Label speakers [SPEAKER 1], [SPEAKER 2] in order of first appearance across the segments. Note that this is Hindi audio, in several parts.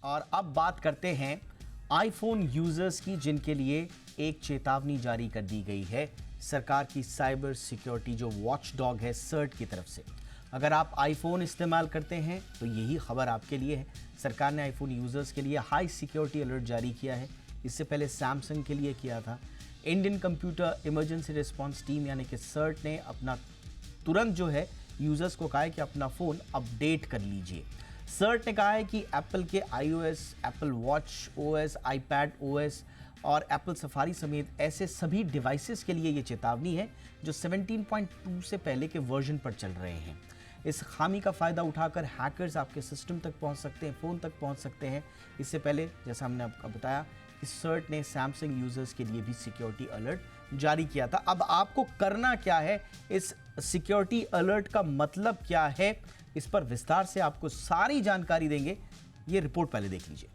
[SPEAKER 1] और अब बात करते हैं आईफोन यूजर्स की, जिनके लिए एक चेतावनी जारी कर दी गई है सरकार की साइबर सिक्योरिटी जो वॉच डॉग है सर्ट की तरफ से। अगर आप आईफोन इस्तेमाल करते हैं तो यही खबर आपके लिए है। सरकार ने आईफोन यूजर्स के लिए हाई सिक्योरिटी अलर्ट जारी किया है। इससे पहले सैमसंग के लिए किया था। Indian computer emergency response team यानी कि सर्ट ने अपना तुरंत जो है यूजर्स को कहा है कि अपना फ़ोन अपडेट कर लीजिए। सर्ट ने कहा है कि एप्पल के iOS, Apple watch OS, iPad OS और एप्पल सफारी समेत ऐसे सभी डिवाइसेस के लिए ये चेतावनी है जो 17.2 से पहले के वर्जन पर चल रहे हैं। इस खामी का फ़ायदा उठाकर हैकर्स आपके सिस्टम तक पहुंच सकते हैं, फ़ोन तक पहुंच सकते हैं। इससे पहले जैसा हमने आपको बताया कि सर्ट ने सैमसंग यूज़र्स के लिए भी सिक्योरिटी अलर्ट जारी किया था। अब आपको करना क्या है, इस सिक्योरिटी अलर्ट का मतलब क्या है, इस पर विस्तार से आपको सारी जानकारी देंगे। ये रिपोर्ट पहले देख लीजिए।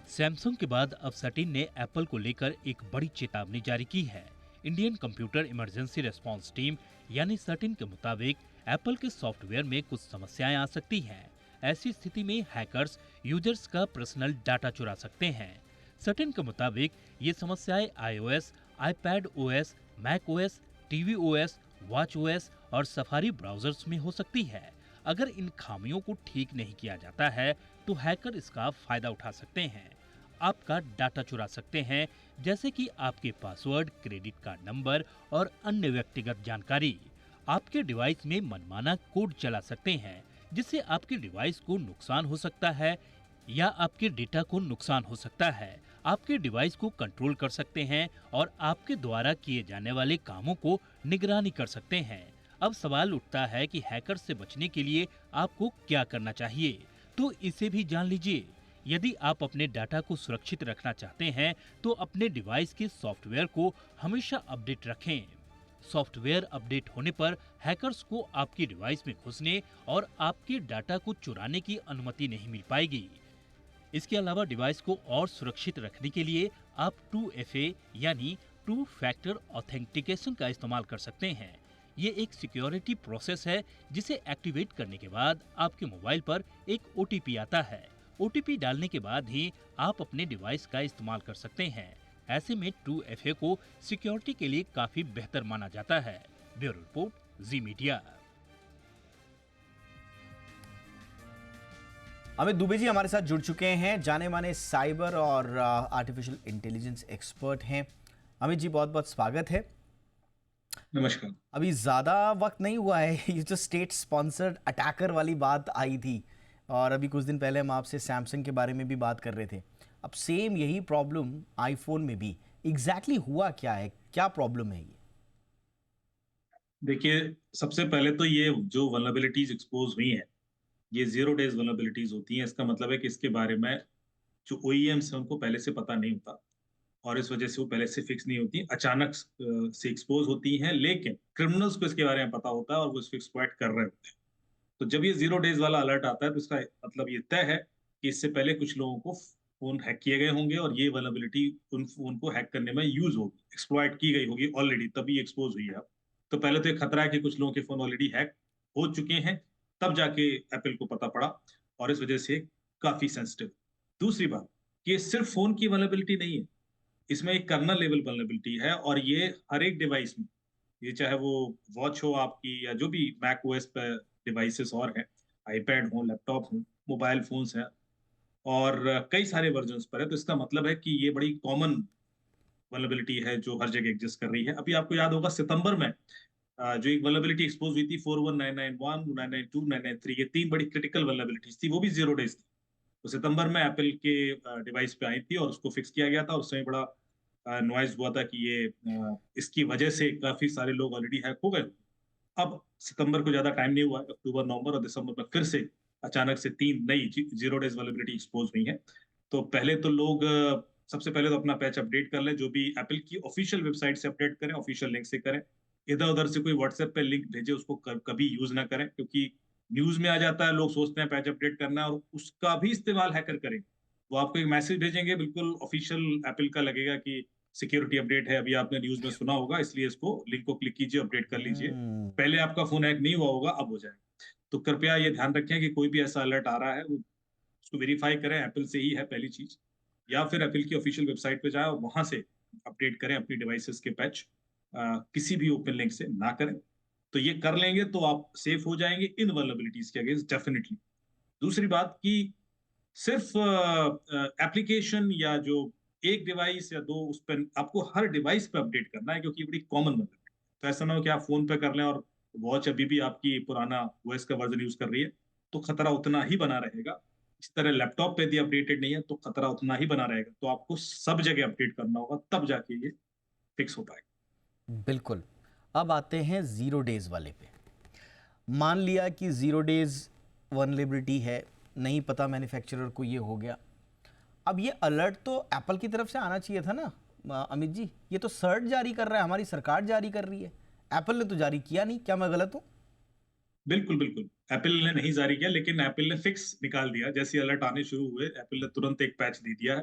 [SPEAKER 2] सैमसंग के बाद अब सटिन ने एप्पल को लेकर एक बड़ी चेतावनी जारी की है। Indian computer emergency response team यानी सटिन के मुताबिक एप्पल के सॉफ्टवेयर में कुछ समस्याएं आ सकती हैं। ऐसी स्थिति में हैकर्स यूजर्स का पर्सनल डाटा चुरा सकते हैं। सटिन के मुताबिक ये समस्याएं iOS, iPad OS, Mac OS, TV OS, watch OS और सफारी ब्राउजर्स में हो सकती है। अगर इन खामियों को ठीक नहीं किया जाता है तो हैकर इसका फायदा उठा सकते हैं, आपका डाटा चुरा सकते हैं, जैसे कि आपके पासवर्ड, क्रेडिट कार्ड नंबर और अन्य व्यक्तिगत जानकारी। आपके डिवाइस में मनमाना कोड चला सकते हैं, जिससे आपके डिवाइस को नुकसान हो सकता है या आपके डेटा को नुकसान हो सकता है। आपके डिवाइस को कंट्रोल कर सकते हैं और आपके द्वारा किए जाने वाले कामों को निगरानी कर सकते हैं। अब सवाल उठता है कि हैकर से बचने के लिए आपको क्या करना चाहिए, तो इसे भी जान लीजिए। यदि आप अपने डाटा को सुरक्षित रखना चाहते हैं तो अपने डिवाइस के सॉफ्टवेयर को हमेशा अपडेट रखें। सॉफ्टवेयर अपडेट होने पर हैकर्स को आपकी डिवाइस में घुसने और आपके डाटा को चुराने की अनुमति नहीं मिल पाएगी। इसके अलावा डिवाइस को और सुरक्षित रखने के लिए आप 2FA यानी टू फैक्टर ऑथेंटिकेशन का इस्तेमाल कर सकते हैं। ये एक सिक्योरिटी प्रोसेस है जिसे एक्टिवेट करने के बाद आपके मोबाइल पर एक OTP आता है। OTP डालने के बाद ही आप अपने डिवाइस का इस्तेमाल कर सकते हैं। ऐसे में 2FA को सिक्योरिटी के लिए काफी बेहतर माना जाता है। ब्यूरो रिपोर्ट, जी मीडिया।
[SPEAKER 1] अमित दुबे जी हमारे साथ जुड़ चुके हैं, जाने माने साइबर और आर्टिफिशियल इंटेलिजेंस एक्सपर्ट हैं। अमित जी बहुत बहुत स्वागत है।
[SPEAKER 3] नमस्कार।
[SPEAKER 1] अभी ज़्यादा वक्त नहीं हुआ है, ये जो स्टेट स्पॉन्सर्ड अटैकर वाली बात आई थी, और अभी कुछ दिन पहले हम आपसे सैमसंग के बारे में भी बात कर रहे थे। अब सेम यही प्रॉब्लम आईफोन में भी एग्जैक्टली हुआ क्या है, क्या प्रॉब्लम है ये?
[SPEAKER 3] देखिए, सबसे पहले तो ये जो वल्नरेबिलिटीज एक्सपोज हुई हैं, ये 0 डेज वल्नरेबिलिटीज होती हैं। इसका मतलब है कि इसके बारे में जो ओईएम्स हैं उनको पहले से पता नहीं होता और इस वजह से वो पहले से फिक्स नहीं होती, अचानक से एक्सपोज होती हैं। लेकिन क्रिमिनल्स को इसके बारे में पता होता है और वो इसको एक्सप्लॉइट कर रहे होते हैं। तो जब ये 0 डेज वाला अलर्ट आता है तो इसका मतलब ये तय है कि इससे पहले कुछ लोगों को फोन हैक किए गए होंगे और ये वल्नरेबिलिटी उन फोन को हैक करने में यूज होगी, एक्सप्लॉइट की गई होगी ऑलरेडी, तभी एक्सपोज हुई है। तो पहले तो ये खतरा है कि कुछ लोगों के फोन ऑलरेडी हैक हो चुके हैं, तब जाके एप्पल को पता पड़ा और इस वजह से काफी सेंसिटिव। दूसरी बात कि ये सिर्फ फोन की वल्नरेबिलिटी नहीं है, इसमें एक कर्नल लेवल वल्नरेबिलिटी है और ये हर एक डिवाइस में, ये चाहे वो वॉच हो आपकी या जो भी मैक ओएस पर डिवाइसेस और हैं, आईपैड हो, लैपटॉप हो, मोबाइल फोन्स हैं और कई सारे वर्जन्स पर है। तो इसका मतलब है कि ये बड़ी कॉमन वल्नरेबिलिटी है जो हर जगह एग्जिस्ट कर रही है। अभी आपको याद होगा सितंबर में जो एक वल्नरेबिलिटी एक्सपोज हुई थी 41991, 992, 993, ये तीन बड़ी क्रिटिकल वल्नरेबिलिटीज थी, वो भी 0 डेज थी। तो सितंबर में एप्पल के डिवाइस पे आई थी और उसको फिक्स किया गया था। उस समय बड़ा नॉइज हुआ था कि ये इसकी वजह से काफी सारे लोग ऑलरेडी हैक हो गए। अब सितंबर को ज्यादा टाइम नहीं हुआ है, अक्टूबर, नवंबर और दिसंबर में फिर से अचानक से तीन नई 0 डेज वल्नरेबिलिटी एक्सपोज हुई है। तो पहले तो लोग सबसे पहले तो अपना पैच अपडेट कर लें, जो भी एप्पल की ऑफिशियल वेबसाइट से अपडेट करें, ऑफिशियल लिंक से करें। इधर उधर से कोई व्हाट्सएप पे लिंक भेजे उसको कभी यूज ना करें, क्योंकि न्यूज में आ जाता है, लोग सोचते हैं पैच अपडेट करना है और उसका भी इस्तेमाल हैकर करें। वो आपको एक मैसेज भेजेंगे, बिल्कुल ऑफिशियल एप्पल का लगेगा कि सिक्योरिटी अपडेट है, अभी आपने न्यूज में सुना होगा, इसलिए इसको लिंक को क्लिक कीजिए, अपडेट कर लीजिए।
[SPEAKER 1] हम्म।
[SPEAKER 3] पहले आपका फोन हैक नहीं हुआ होगा, अब हो जाएगा। तो कृपया ये ध्यान रखें कि कोई भी ऐसा अलर्ट आ रहा है उसको वेरीफाई करें, एप्पल से ही है पहली चीज, या फिर एप्पल की ऑफिशियल वेबसाइट पे जाएं और वहां से अपडेट करें अपनी डिवाइसेस के पैच, किसी भी ओपन लिंक से ना करें। तो ये कर लेंगे तो आप सेफ हो जाएंगे इन वल्नरेबिलिटीज के अगेंस्ट डेफिनेटली। दूसरी बात कि सिर्फ एप्लीकेशन या जो एक डिवाइस या दो उस पर आपको हर डिवाइस पे अपडेट करना है, क्योंकि ये बड़ी कॉमन वल्नरेबिलिटी। तो ऐसा ना हो कि आप फोन पे कर लें और वॉच अभी भी आपकी पुराना ओएस का वर्जन यूज कर रही है, तो खतरा उतना ही बना रहेगा। इस तरह लैपटॉप पे यदि अपडेटेड नहीं है तो खतरा उतना ही बना रहेगा। तो आपको सब जगह अपडेट करना होगा, तब जाके ये फिक्स हो पाएगा।
[SPEAKER 1] बिल्कुल। अब आते हैं ज़ीरो डेज़ वाले पे। मान लिया कि ज़ीरो डेज़ वनरेबिलिटी है, नहीं पता मैन्युफैक्चरर को ये हो गया। अब ये अलर्ट तो एप्पल की तरफ से आना चाहिए था ना अमित जी? ये तो सर्ट जारी कर रहा है, हमारी सरकार जारी कर रही है, एप्पल ने तो जारी किया नहीं। क्या मैं गलत हूँ?
[SPEAKER 3] बिल्कुल बिल्कुल, एप्पल ने नहीं जारी किया, लेकिन एप्पल ने फिक्स निकाल दिया। जैसे अलर्ट आने शुरू हुए एप्पल ने तुरंत एक पैच दे दिया है।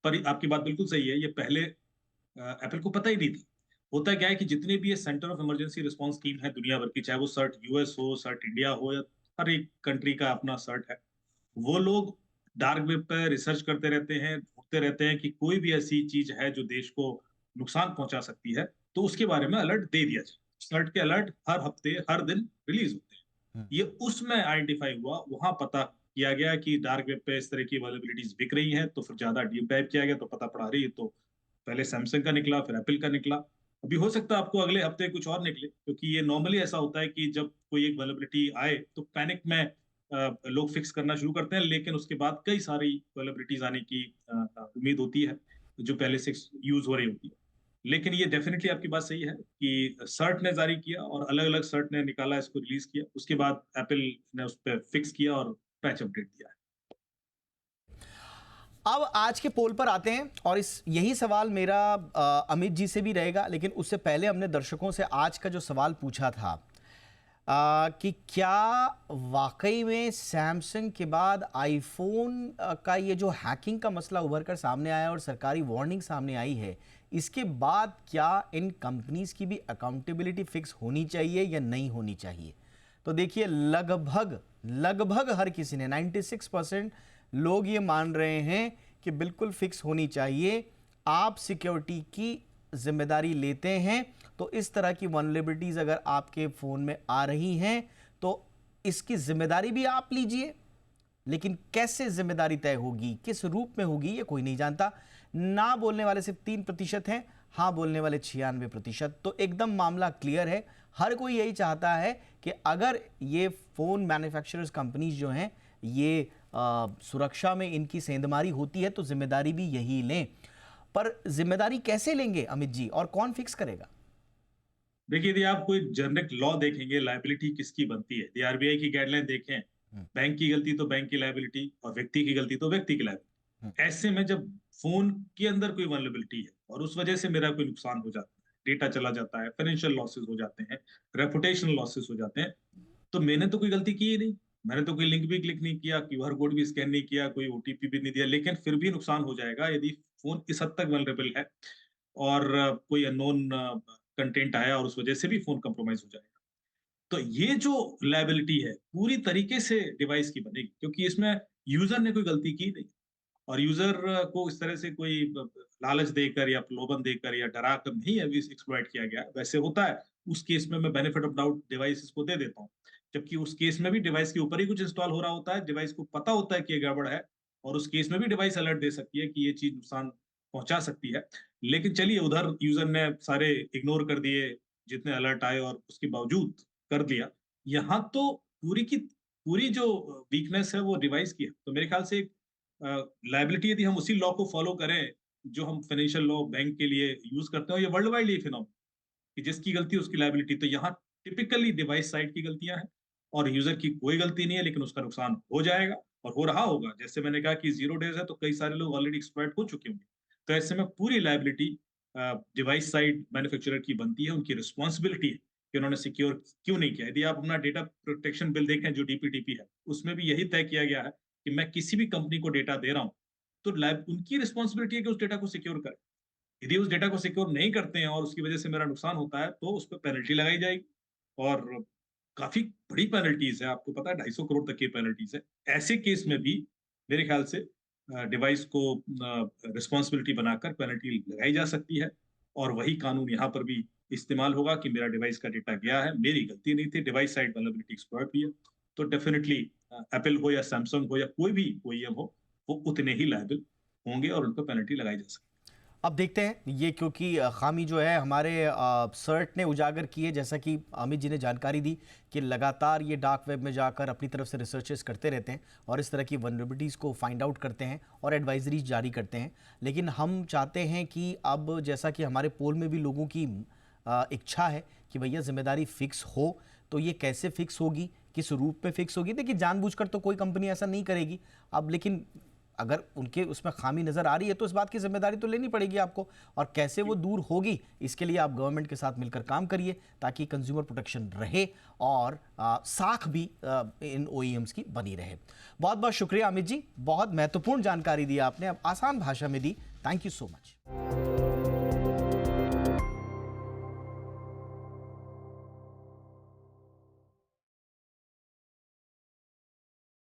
[SPEAKER 3] पर आपकी बात बिल्कुल सही है, ये पहले एप्पल को पता ही नहीं था। होता क्या है कि जितने भी ये centre of emergency response team है दुनिया भर की, चाहे वो सर्ट यूएस हो, सर्ट इंडिया हो, या हर एक कंट्री का अपना सर्ट है, वो लोग डार्क वेब पर रिसर्च करते रहते हैं, ढूंढते रहते हैं कि कोई भी ऐसी चीज है जो देश को नुकसान पहुंचा सकती है, तो उसके बारे में अलर्ट दे दिया जाए। सर्ट के अलर्ट हर हफ्ते हर दिन रिलीज होते हैं। ये उसमें आइडेंटिफाई हुआ, वहां पता किया गया कि डार्क वेब पे इस तरह की अवेलेबिलिटीज बिक रही हैं, तो फिर ज्यादा डीप डाइव किया गया तो पता पड़ा रही है। तो पहले सैमसंग का निकला, फिर एप्पल का निकला। अभी हो सकता है आपको अगले हफ्ते कुछ और निकले, क्योंकि ये नॉर्मली ऐसा होता है कि जब कोई एक वेलेबिलिटी आए तो पैनिक में लोग फिक्स करना शुरू करते हैं, लेकिन उसके बाद कई सारी वेलेबिलिटीज आने की उम्मीद होती है जो पहले से यूज हो रही होती है। लेकिन ये डेफिनेटली आपकी बात सही है कि सर्ट ने जारी किया और अलग अलग सर्ट ने निकाला, इसको रिलीज किया, उसके बाद एप्पल ने उस पर फिक्स किया और पैच अपडेट दिया है।
[SPEAKER 1] अब आज के पोल पर आते हैं और इस यही सवाल मेरा अमित जी से भी रहेगा, लेकिन उससे पहले हमने दर्शकों से आज का जो सवाल पूछा था कि क्या वाकई में सैमसंग के बाद आईफोन का ये जो हैकिंग का मसला उभर कर सामने आया और सरकारी वार्निंग सामने आई है, इसके बाद क्या इन कंपनीज की भी अकाउंटेबिलिटी फिक्स होनी चाहिए या नहीं होनी चाहिए? तो देखिए, लगभग लगभग हर किसी ने 96% लोग ये मान रहे हैं कि बिल्कुल फिक्स होनी चाहिए। आप सिक्योरिटी की जिम्मेदारी लेते हैं तो इस तरह की वनरेबिलिटीज अगर आपके फ़ोन में आ रही हैं तो इसकी जिम्मेदारी भी आप लीजिए, लेकिन कैसे जिम्मेदारी तय होगी, किस रूप में होगी, ये कोई नहीं जानता। ना बोलने वाले सिर्फ 3% हैं, हाँ बोलने वाले 96%। तो एकदम मामला क्लियर है। हर कोई यही चाहता है कि अगर ये फ़ोन मैन्युफैक्चरर्स कंपनीज जो हैं ये सुरक्षा में इनकी सेंधमारी होती है तो जिम्मेदारी भी यही लें। पर जिम्मेदारी कैसे लेंगे अमित जी, और कौन फिक्स करेगा?
[SPEAKER 3] देखिए, यदि आप कोई जनरिक लॉ देखेंगे, लायबिलिटी किसकी बनती है, यदि आरबीआई की गाइडलाइन देखें, बैंक की गलती तो बैंक की लायबिलिटी और व्यक्ति की गलती तो व्यक्ति की लायबिलिटी। ऐसे में जब फोन के अंदर कोई वल्नरेबिलिटी है और उस वजह से मेरा कोई नुकसान हो जाता है, डेटा चला जाता है, फाइनेंशियल लॉसेस हो जाते हैं, रेपुटेशनल लॉसेस हो जाते हैं, तो मैंने तो कोई गलती की ही नहीं। मैंने तो कोई लिंक भी क्लिक नहीं किया, क्यूआर कोड भी स्कैन नहीं किया, कोई ओटीपी भी नहीं दिया, लेकिन फिर भी नुकसान हो जाएगा यदि फोन इस हद तक वल्नरेबल है और कोई अननोन कंटेंट आया और उस वजह से भी फोन कंप्रोमाइज हो जाएगा। तो ये जो लायबिलिटी है पूरी तरीके से डिवाइस की बनेगी, क्योंकि इसमें यूजर ने कोई गलती की नहीं और यूजर को इस तरह से कोई लालच देकर या प्रलोभन देकर या डरा कर नहीं अभी एक्सप्लॉइट किया गया। वैसे होता है, उस केस में मैं बेनिफिट ऑफ डाउट डिवाइस को दे देता हूँ, जबकि उस केस में भी डिवाइस के ऊपर ही कुछ इंस्टॉल हो रहा होता है, डिवाइस को पता होता है कि ये गड़बड़ है, और उस केस में भी डिवाइस अलर्ट दे सकती है कि ये चीज नुकसान पहुंचा सकती है। लेकिन चलिए, उधर यूजर ने सारे इग्नोर कर दिए जितने अलर्ट आए और उसके बावजूद कर दिया। यहाँ तो पूरी की पूरी जो वीकनेस है वो डिवाइस की है। तो मेरे ख्याल से एक लायबिलिटी, यदि हम उसी लॉ को फॉलो करें जो हम फाइनेंशियल लॉ बैंक के लिए यूज करते हैं, ये वर्ल्ड वाइड ये फिनोमेनन कि जिसकी गलती उसकी लायबिलिटी। तो यहाँ टिपिकली डिवाइस साइड की गलतियां हैं और यूजर की कोई गलती नहीं है, लेकिन उसका नुकसान हो जाएगा और हो रहा होगा। जैसे मैंने कहा कि 0 डेज है तो कई सारे लोग ऑलरेडी एक्सप्लॉइट हो चुके होंगे। तो ऐसे में पूरी लायबिलिटी डिवाइस साइड मैन्युफैक्चरर की बनती है, उनकी रिस्पॉन्सिबिलिटी है कि उन्होंने सिक्योर क्यों नहीं किया। यदि आप अपना डेटा प्रोटेक्शन बिल देखें जो डीपीटीपी है, उसमें भी यही तय किया गया है कि मैं किसी भी कंपनी को डेटा दे रहा हूं तो उनकी रिस्पॉन्सिबिलिटी है कि उस डेटा को सिक्योर करें। यदि उस डेटा को सिक्योर नहीं करते हैं और उसकी वजह से मेरा नुकसान होता है तो उस पर पेनल्टी लगाई जाएगी। और काफ़ी बड़ी पेनल्टीज़ है, आपको पता है 250 करोड़ तक की पेनल्टीज़ है। ऐसे केस में भी मेरे ख़्याल से डिवाइस को रिस्पॉन्सिबिलिटी बनाकर पेनल्टी लगाई जा सकती है और वही कानून यहाँ पर भी इस्तेमाल होगा कि मेरा डिवाइस का डेटा गया है, मेरी गलती नहीं थी, डिवाइस साइड वल्नरेबिलिटी एक्सप्लॉइट हुई है। तो डेफ़िनिटली एप्पल हो या सैमसंग हो या कोई भी ओईएम हो, वो उतने ही लायबल होंगे और उन पे पेनल्टी लगाई जा सकती है।
[SPEAKER 1] अब देखते हैं ये, क्योंकि खामी जो है हमारे सर्ट ने उजागर की है, जैसा कि अमित जी ने जानकारी दी कि लगातार ये डार्क वेब में जाकर अपनी तरफ से रिसर्चेस करते रहते हैं और इस तरह की वनरेबिलिटीज़ को फाइंड आउट करते हैं और एडवाइजरीज जारी करते हैं। लेकिन हम चाहते हैं कि अब जैसा कि हमारे पोल में भी लोगों की इच्छा है कि भैया जिम्मेदारी फिक्स हो, तो ये कैसे फिक्स होगी, किस रूप में फिक्स होगी? देखिए, जानबूझकर तो कोई कंपनी ऐसा नहीं करेगी अब, लेकिन अगर उनके उसमें खामी नज़र आ रही है तो इस बात की जिम्मेदारी तो लेनी पड़ेगी आपको, और कैसे वो दूर होगी इसके लिए आप गवर्नमेंट के साथ मिलकर काम करिए ताकि कंज्यूमर प्रोटेक्शन रहे और साख भी इन ओईएम्स की बनी रहे। बहुत बहुत शुक्रिया अमित जी, बहुत महत्वपूर्ण जानकारी दी आपने, अब आसान भाषा में दी। Thank you so much.